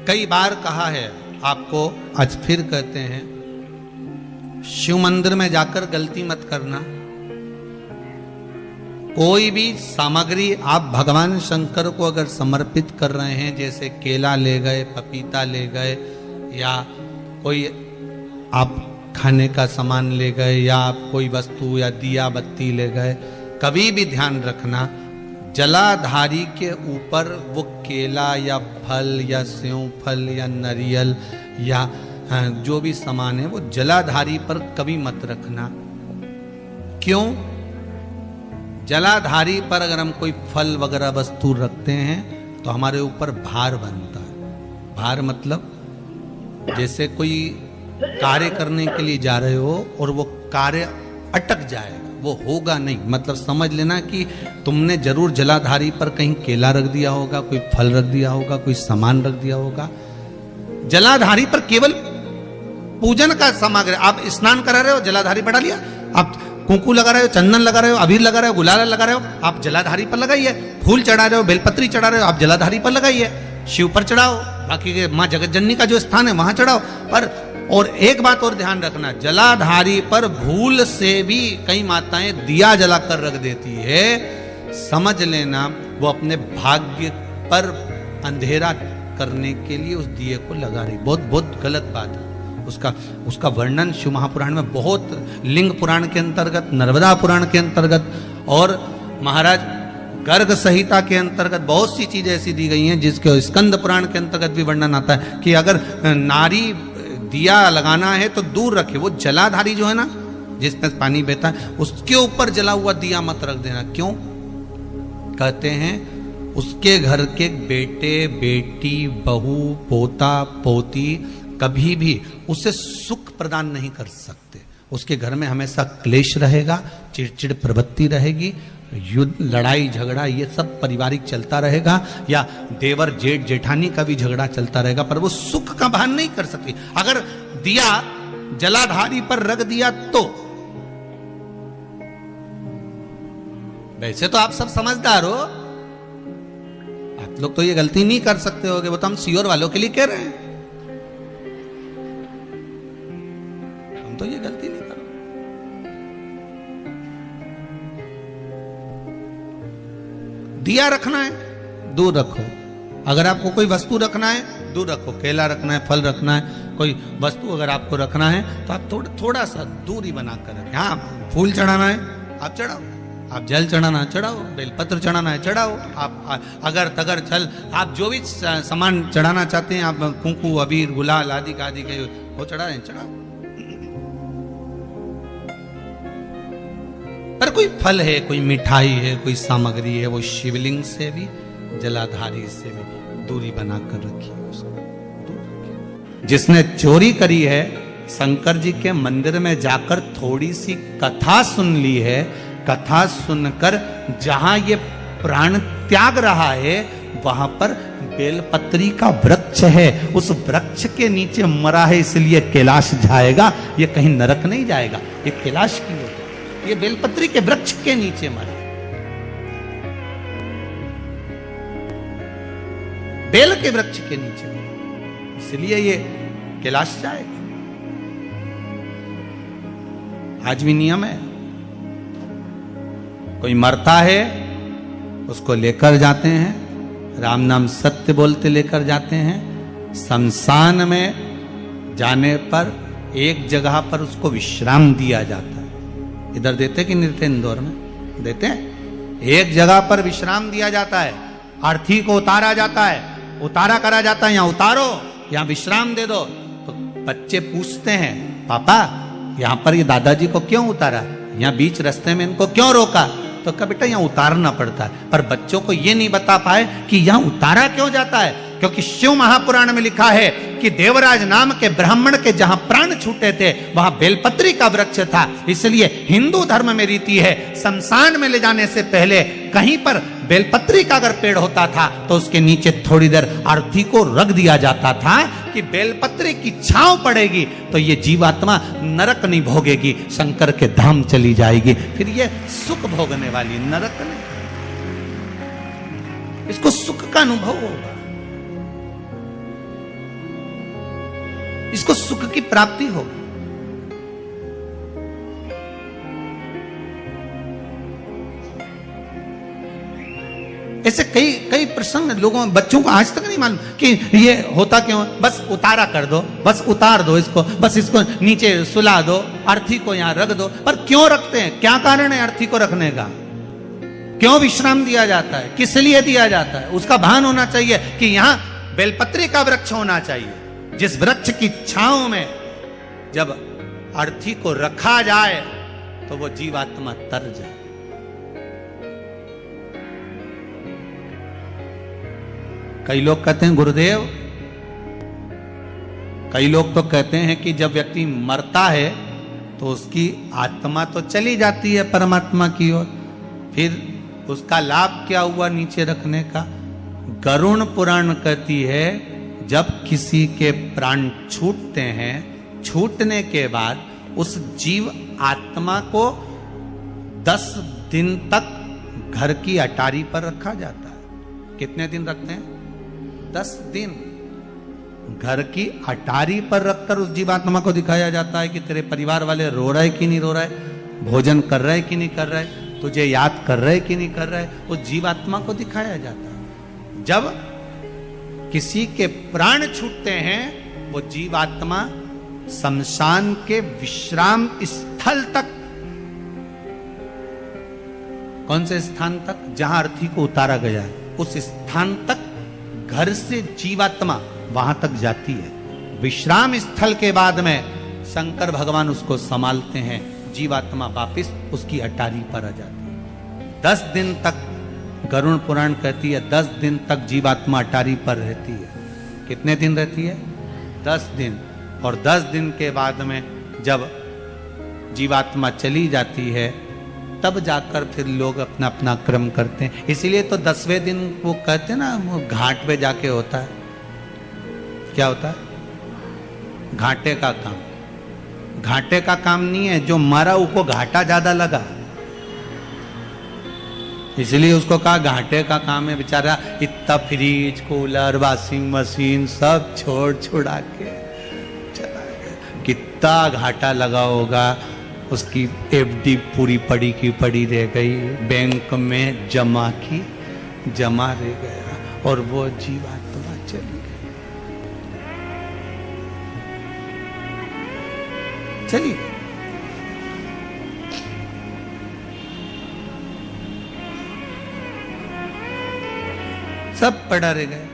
कई बार कहा है आपको, आज फिर कहते हैं, शिव मंदिर में जाकर गलती मत करना। कोई भी सामग्री आप भगवान शंकर को अगर समर्पित कर रहे हैं, जैसे केला ले गए, पपीता ले गए, या कोई आप खाने का सामान ले गए, या आप कोई वस्तु या दिया बत्ती ले गए, कभी भी ध्यान रखना जलाधारी के ऊपर वो केला या फल या सेव फल या नारियल या जो भी सामान है वो जलाधारी पर कभी मत रखना। क्यों? जलाधारी पर अगर हम कोई फल वगैरह वस्तु रखते हैं तो हमारे ऊपर भार बनता है। भार मतलब जैसे कोई कार्य करने के लिए जा रहे हो और वो कार्य अटक जाएगा, वो होगा नहीं। मतलब समझ लेना कि तुमने जरूर जलाधारी पर कहीं केला रख दिया होगा, कोई फल रख दिया होगा, कोई सामान रख दिया होगा। जलाधारी पर केवल पूजन का सामग्री, आप स्नान करा रहे हो, जलाधारी पर डालिए, आप कुंकू लगा रहे हो, चंदन लगा रहे हो, अबीर लगा रहे हो, गुलाल लगा रहे हो, आप जलाधारी पर लगाइए। फूल चढ़ा रहे हो, बेलपत्री चढ़ा रहे हो, आप जलाधारी पर लगाइए। शिव पर चढ़ाओ, बाकी के माँ जगत जननी का जो स्थान है वहां चढ़ाओ। पर और एक बात और ध्यान रखना, जलाधारी पर भूल से भी कई माताएं दिया जलाकर रख देती है, समझ लेना वो अपने भाग्य पर अंधेरा करने के लिए उस दिए को लगा रही। बहुत बहुत गलत बात है। उसका वर्णन शिव महापुराण में बहुत, लिंग पुराण के अंतर्गत, नर्मदा पुराण के अंतर्गत और महाराज गर्ग संहिता के अंतर्गत बहुत सी चीजें ऐसी दी गई हैं, जिसके स्कंद पुराण के अंतर्गत भी वर्णन आता है कि अगर नारी दिया लगाना है तो दूर रखे। वो जलाधारी जो है ना, जिसमें पानी बहता है, उसके ऊपर जला हुआ दिया मत रख देना। क्यों? कहते हैं उसके घर के बेटे बेटी, बहू, पोता पोती कभी भी उसे सुख प्रदान नहीं कर सकते। उसके घर में हमेशा क्लेश रहेगा, चिड़चिड़ प्रवृत्ति रहेगी, युद्ध, लड़ाई झगड़ा ये सब पारिवारिक चलता रहेगा, या देवर जेठ जेठानी का भी झगड़ा चलता रहेगा, पर वो सुख का भान नहीं कर सकती। अगर दिया जलाधारी पर रख दिया तो, वैसे तो आप सब समझदार हो, आप लोग तो ये गलती नहीं कर सकते होगे, वो तो हम सियोर वालों के लिए कह रहे हैं, हम तो ये गलती नहीं कर। दिया रखना है दूर रखो। अगर आपको कोई वस्तु रखना है दूर रखो, केला रखना है, फल रखना है, कोई वस्तु अगर आपको रखना है तो आप थोड़ा सा दूरी बनाकर रखें। हाँ, फूल चढ़ाना है आप चढ़ाओ, आप जल चढ़ाना है चढ़ाओ, बेलपत्र चढ़ाना है चढ़ाओ, आप अगर तगर चल, आप जो भी सामान चढ़ाना चाहते हैं, आप कुंकू अबीर गुलाल आदि के वो चढ़ा रहे हैं चढ़ाओ। पर कोई फल है, कोई मिठाई है, कोई सामग्री है, वो शिवलिंग से भी जलाधारी से भी दूरी बनाकर रखिए, उसको दूर रखिए। जिसने चोरी करी है, शंकर जी के मंदिर में जाकर थोड़ी सी कथा सुन ली है, कथा सुनकर जहां ये प्राण त्याग रहा है वहां पर बेलपत्री का वृक्ष है, उस वृक्ष के नीचे मरा है, इसलिए कैलाश जाएगा, ये कहीं नरक नहीं जाएगा, ये कैलाश की ओर, ये बेलपत्री के वृक्ष के नीचे मरा, बेल के वृक्ष के नीचे मरा, इसलिए ये कैलाश जाएगा। आज भी नियम है, कोई मरता है उसको लेकर जाते हैं, राम नाम सत्य बोलते लेकर जाते हैं। शमशान में जाने पर एक जगह पर उसको विश्राम दिया जाता है। इधर देते कि नहीं देते? इंदौर में देते हैं। एक जगह पर विश्राम दिया जाता है, अर्थी को उतारा जाता है, उतारा करा जाता है, यहाँ उतारो, यहाँ विश्राम दे दो। तो बच्चे पूछते हैं, पापा यहाँ पर ये दादाजी को क्यों उतारा, यहाँ बीच रास्ते में इनको क्यों रोका? तो कहा बेटा यहाँ उतारना पड़ता है। पर बच्चों को ये नहीं बता पाए कि यहाँ उतारा क्यों जाता है, क्योंकि शिव महापुराण में लिखा है कि देवराज नाम के ब्राह्मण के जहां प्राण छूटे थे वहां बेलपत्री का वृक्ष था। इसलिए हिंदू धर्म में रीति है, शमशान में ले जाने से पहले कहीं पर बेलपत्री का अगर पेड़ होता था तो उसके नीचे थोड़ी देर अर्थी को रख दिया जाता था कि बेलपत्री की छांव पड़ेगी तो ये जीवात्मा नरक नहीं भोगेगी, शंकर के धाम चली जाएगी, फिर ये सुख भोगने वाली, नरक नहीं, इसको सुख का अनुभव होगा। इसको सुख की प्राप्ति होगी। ऐसे कई कई प्रसंग लोगों बच्चों को आज तक नहीं मालूम कि ये होता क्यों है। बस उतारा कर दो, बस उतार दो इसको, बस इसको नीचे सुला दो, अर्थी को यहां रख दो। पर क्यों रखते हैं, क्या कारण है अर्थी को रखने का, क्यों विश्राम दिया जाता है, किस लिए दिया जाता है, उसका भान होना चाहिए कि यहां बेलपत्री का वृक्ष होना चाहिए, जिस वृक्ष की छांव में जब अर्थी को रखा जाए तो वो जीवात्मा तर जाए। कई लोग कहते हैं गुरुदेव, कई लोग तो कहते हैं कि जब व्यक्ति मरता है तो उसकी आत्मा तो चली जाती है परमात्मा की ओर, फिर उसका लाभ क्या हुआ नीचे रखने का। गरुण पुराण कहती है जब किसी के प्राण छूटते हैं, छूटने के बाद उस जीव आत्मा को 10 दिन तक घर की अटारी पर रखा जाता है। कितने दिन रखते हैं? 10 दिन घर की अटारी पर रखकर उस जीवात्मा को दिखाया जाता है कि तेरे परिवार वाले रो रहे कि नहीं रो रहे, भोजन कर रहे कि नहीं कर रहे, तुझे याद कर रहे कि नहीं कर रहे। उस जीवात्मा को दिखाया जाता है। जब किसी के प्राण छूटते हैं वो जीवात्मा शमशान के विश्राम स्थल तक, कौन से स्थान तक, जहां अर्थी को उतारा गया है, उस स्थान तक घर से जीवात्मा वहां तक जाती है। विश्राम स्थल के बाद में शंकर भगवान उसको संभालते हैं, जीवात्मा वापिस उसकी अटारी पर आ जाती है। 10 दिन तक गरुण पुराण कहती है 10 दिन तक जीवात्मा अटारी पर रहती है। कितने दिन रहती है? 10 दिन। और 10 दिन के बाद में जब जीवात्मा चली जाती है तब जाकर फिर लोग अपना अपना क्रम करते हैं। इसीलिए तो 10वें दिन वो कहते हैं ना, वो घाट पे जाके होता है। क्या होता है? घाटे का काम। घाटे का काम नहीं है, जो मरा उसको घाटा ज्यादा लगा, इसलिए उसको कहा घाटे का काम है। बेचारा इतना फ्रिज, कूलर, वॉशिंग मशीन सब छोड़ छुड़ा के चला गया। कितना घाटा लगा होगा, उसकी एफडी पूरी पड़ी की पड़ी रह गई, बैंक में जमा की जमा रह गया, और वो जीवात्मा चली गई, चली गई। सब पड़ा रह गया।